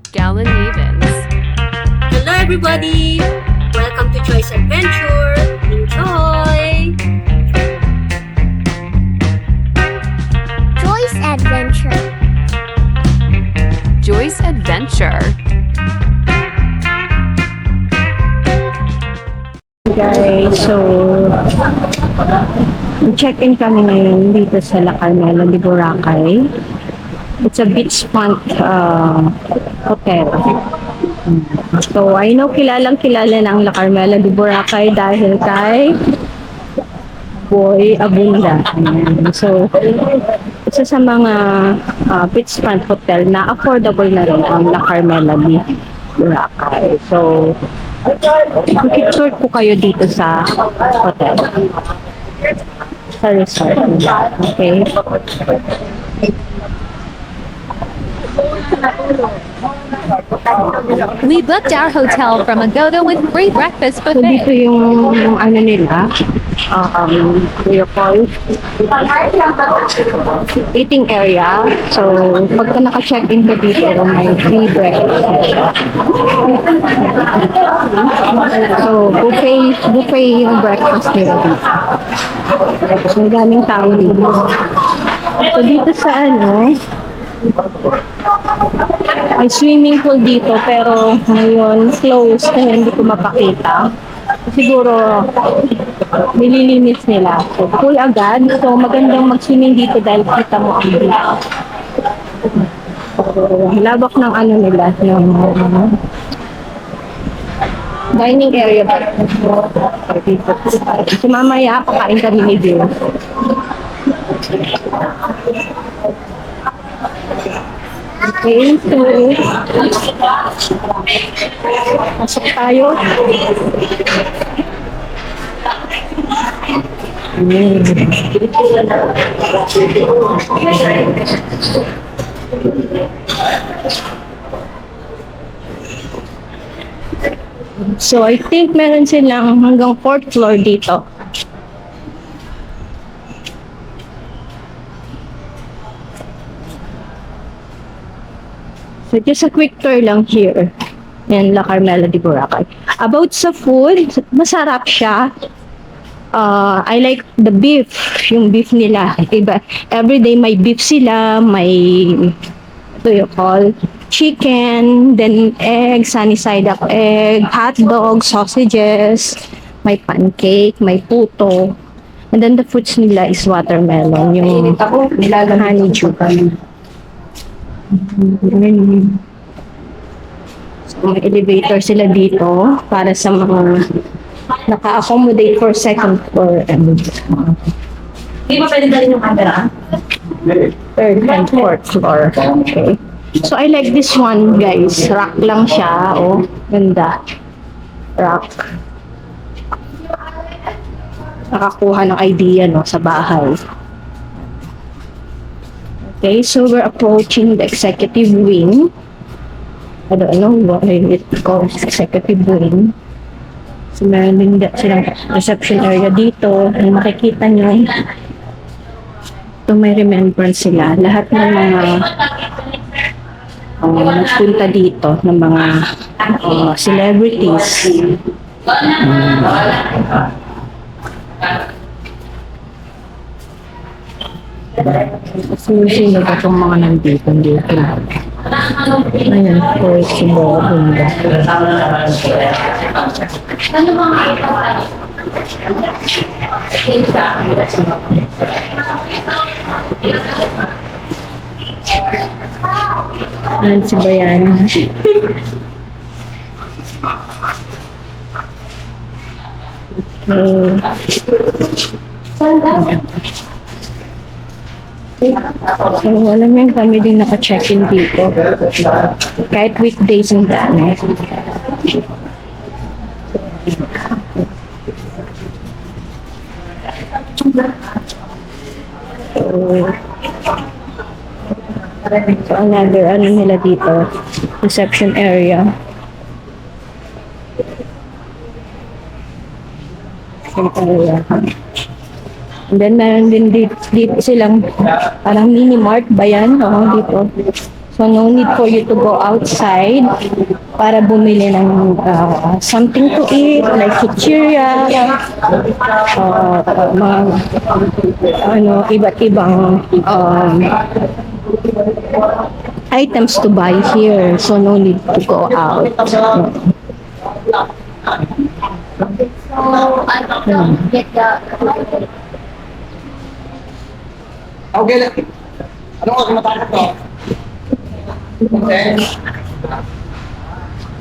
Gala Vinz. Hello everybody! Welcome to Joyce Adventure! Enjoy! Joyce Adventure. Joyce Adventure. Guys, so check-in kami ngayon dito sa Carmela de Boracay. It's a beachfront hotel. So I know kilalang kilala ng La Carmela de Boracay dahil kay Boy Abunda. So isa sa mga beachfront hotel na affordable na rin ang La Carmela de Boracay. So picture ko kayo dito sa hotel. Sa resort. Okay. We booked our hotel from Agoda with free breakfast So dito buffet. yung ano nila, you call eating area. So pagka naka-check-in ka dito, may free breakfast. So buffet yung breakfast nila dito. So daming tao dito. So dito sa ano, may swimming pool dito pero ngayon closed kaya hindi ko mapakita. Siguro nililinis nila. So full agad. So magandang mag-swimming dito dahil kita mo ang view. So, labak ng ano nila, yung dining area ba? So mamaya kakain kami ni Bill. Okay, so pasok tayo. So I think meron silang hanggang 4th floor dito. So just a quick tour lang here in La Carmela de Boracay. About sa food, masarap siya. I like the beef, yung beef nila. Iba, everyday may beef sila, may ito you call chicken, then egg, sunny side up egg, hot dog, sausages, may pancake, may puto. And then the fruits nila is watermelon, yung honeydew. So, may elevator sila dito para sa mga naka-accommodate for second floor and Hindi ba pwede dalhin yung camera? third and fourth floor. Okay. So, I like this one, guys. Rock lang siya. Oh, ganda. Rock. Nakakuha ng idea, no, sa bahay. Okay, so we're approaching the executive wing. I don't know what it calls executive wing. So meron din silang reception area dito. Ang makikita nyo, ito may remembrance sila. Lahat ng mga nagpunta dito, ng mga celebrities. Sino ba itong mga nandito? Hindi ko lang. Ayan, for si Bobunda. Ayan si Bayan. So, alam mo yung kami din naka-check-in dito. Kahit weekdays ang dami. So, another ano nila dito, reception area. And then meron din dito silang parang mini mart ba yan? Oo, dito. So no need for you to go outside para bumili ng something to eat like chichirya, mga iba't ibang items to buy here. So no need to go out. Okay lang. Ano ko matapos to?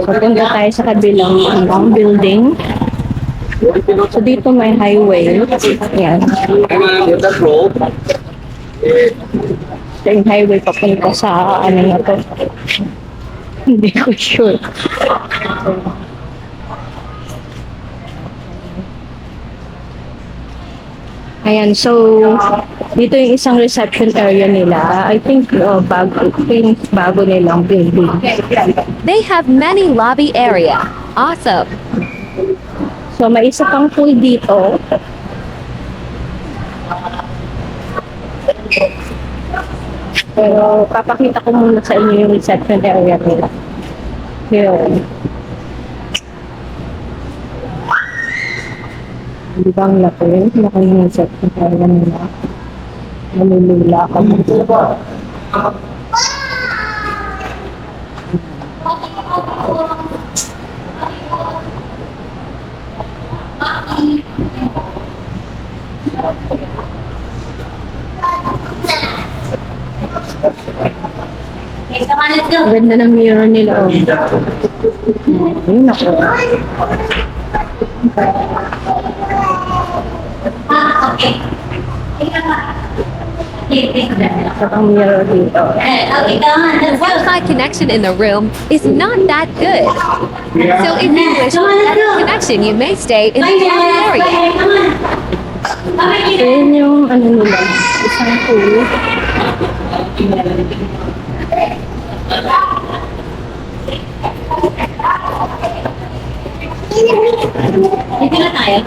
Papunta tayo sa kabilang building. So dito may highway. Yan. Ito yung highway papunta sa ano na to. Hindi ko sure. Ayan, so dito yung isang reception area nila. I think bago nilang building. They have many lobby area. Awesome. So may isa pang pool dito. Pero papakita ko muna sa inyo yung reception area nila. Here. Di ba ang laki? Laki yung reception area nila. Malulula ka mo. Ang ganda ng mirror nila. Ayun ako. Ang mirror dito. The Wi-Fi connection in the room is not that good. So if you wish for better connection, you may stay in the lobby area. Ayun yung ano nila. Isang pool. Dito na tayo.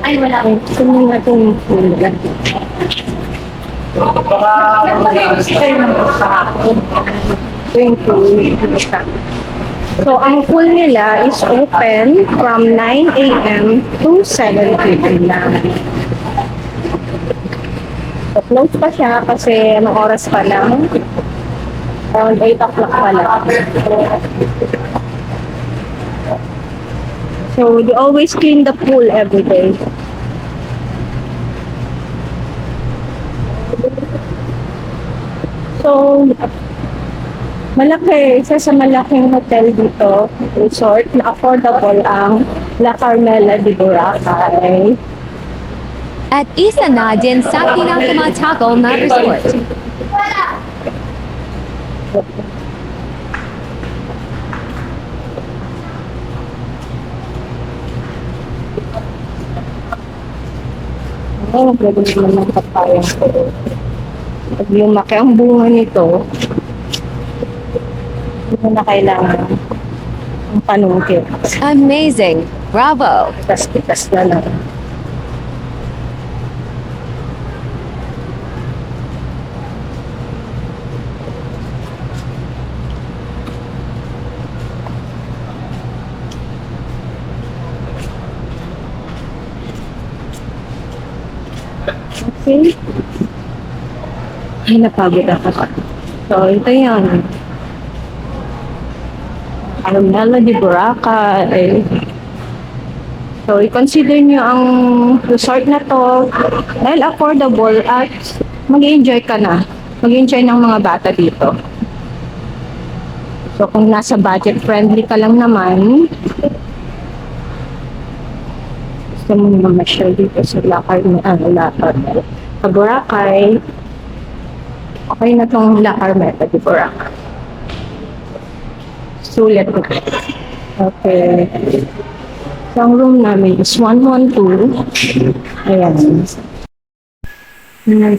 Ay, wala ko. Tingnan natin yung pool. Yung pool. So, ang pool nila is open from 9 a.m. to 7 p.m. lang. So, close pa siya kasi anong oras pa lang? Around 8 o'clock pa lang. So, they always clean the pool every day. So, malaki, isa sa malaking hotel dito, resort, na affordable ang La Carmela de Boracay. At isa na din sa pinakamatakaw na resort. Oh, pwede naman ng papayang ko. Pag lumaki ang bunga nito, hindi na kailangan ang panungkit. Amazing. Bravo. Pitas-pitas na lang. Okay. Ay, napagod ako. So, ito yun. Carmela de Boracay. So, i-consider nyo ang resort na to dahil affordable at mag-enjoy ka na. Mag-enjoy ng mga bata dito. So, kung nasa budget friendly ka lang naman, gusto mo naman ma-share dito sa sa Boracay. Okay na tong La Carmela de Boracay. Sulit na. Okay. So, ang room namin is 112. Ayan. So,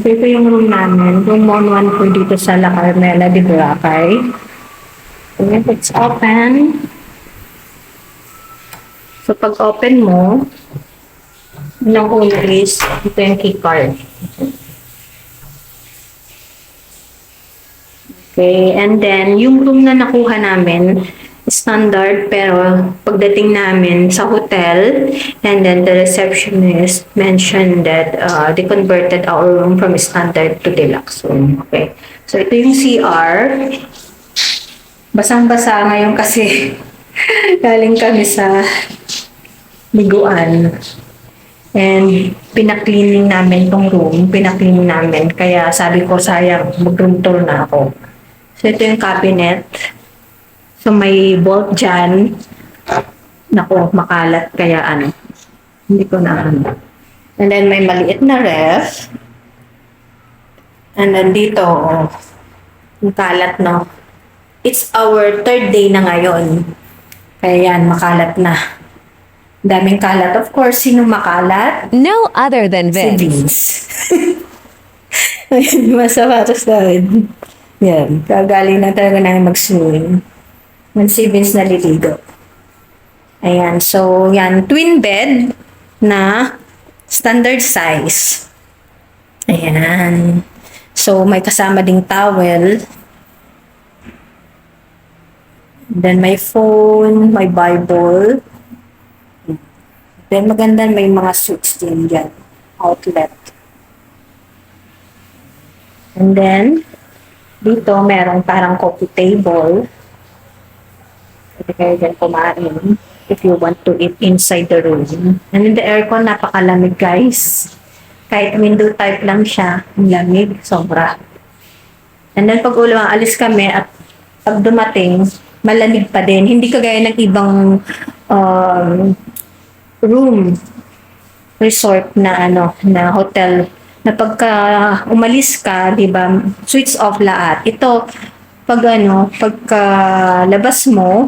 ito yung room namin. Room 112 dito sa La Carmela de Boracay. Ayan, it's open. So, pag open mo, unang una is ito yung key card. Okay, and then yung room na nakuha namin, standard, pero pagdating namin sa hotel, and then the receptionist mentioned that they converted our room from standard to deluxe room. Okay, so ito yung CR. Basang-basa ngayon kasi galing kami sa liguan. And pinaklining namin tong room, pinaklining namin. Kaya sabi ko, sayang, mag-room tour na ako. So ito yung cabinet. So may bolt dyan. Naku, makalat. Kaya ano, hindi ko na ano. And then may maliit na ref. And then dito, oh, yung kalat, no? It's our third day na ngayon. Kaya yan, makalat na. Daming kalat. Of course, sino makalat? No other than Si Vince. Vince. Ayun, mga sapatos namin. Yan. Kagaling na talaga namin mag-swimming. Si Vince naliligo. Ayan. So, yan. Twin bed na standard size. Ayan. So, may kasama ding towel. Then, may phone, may Bible. Then, maganda may mga suits din dyan. Outlet. And then, dito, merong parang coffee table. Pwede kayo dyan kumain if you want to eat inside the room. And then, the aircon, napakalamig, guys. Kahit window type lang siya, ang lamig, sobra. And then, pag alis kami at pag dumating, malamig pa din. Hindi kagaya ng ibang room resort na na hotel na pagka umalis ka, 'di ba, switch off lahat. Ito pag pagka labas mo,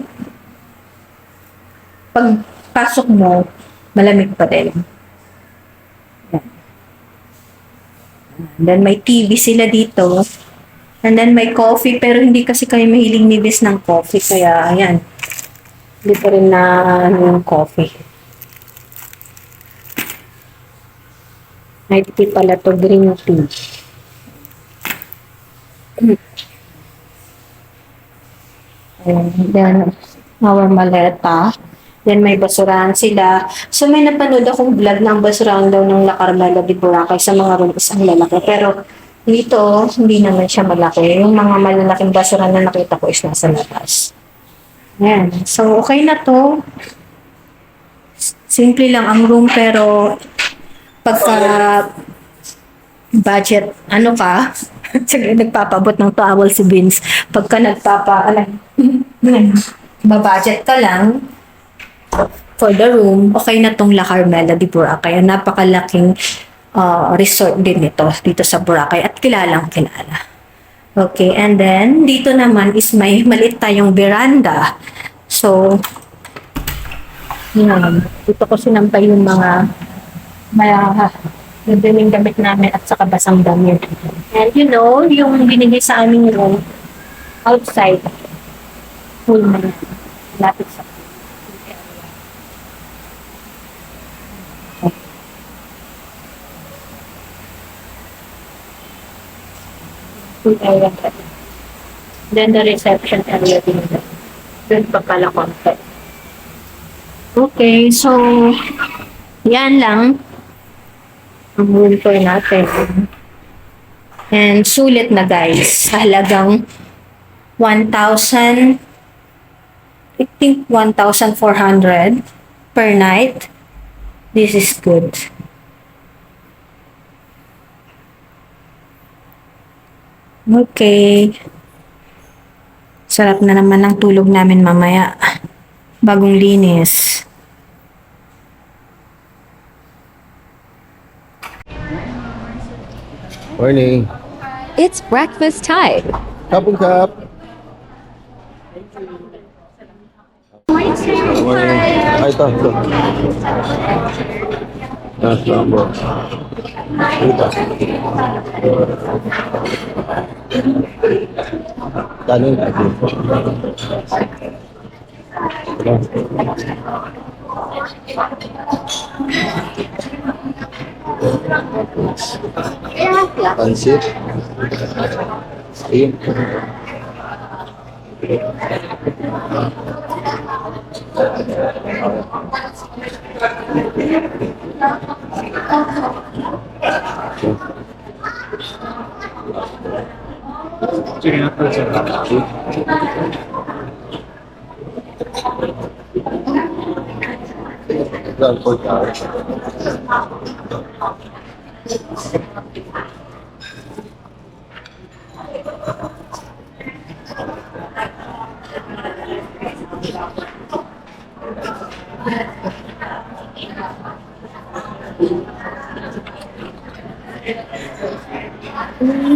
pag pasok mo, malamig pa din. Yan. And then may TV sila dito. And then may coffee, pero hindi kasi kami mahilig ni Bis ng coffee, kaya ayan. Hindi pa rin na yung coffee. May tea pala to, green tea. Ayan, then our maleta. Then may basurahan sila. So may napanood akong vlog ng basurahan daw ng Carmela de Boracay sa mga room isang lalaki. Pero dito, hindi naman siya malaki. Yung mga malalaking basurahan na nakita ko is nasa labas. Ayan. So okay na to. Simple lang ang room, pero pagka budget, ka, sige, nagpapabot ng towel si Vince. Pagka budget ka lang for the room, okay na tong La Carmela de Boracay. Napakalaking resort din ito dito sa Boracay at kilalang kilala. Okay, and then dito naman is may maliit tayong veranda. So, yan. Dito ko sinampay yung mga nagdaming damit namin at saka basang damit. And yung binigay sa aming room, outside, pool na yan. Lapit sa pool area. Then the reception area din. Doon pa pala konti. Okay, so yan lang ang room tour natin. And sulit na, guys. Halagang 1,000, I think 1,400 per night. This is good. Okay. Sarap na naman ang tulog namin mamaya. Bagong linis. Morning. It's breakfast time. Kapong kap. Morning. Ay, ito. Bro. Ito. Kanin. Pansit. Ayun. Transport car.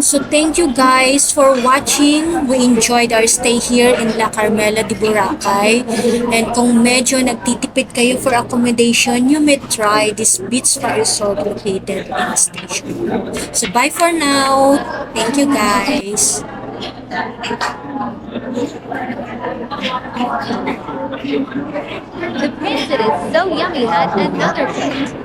So thank you guys for watching. We enjoyed our stay here in La Carmela de Boracay. And kung medyo nagtitipid kayo for accommodation, you may try this Beachfront Resort located in the station. So bye for now. Thank you guys. The prince that is so yummy had another plate.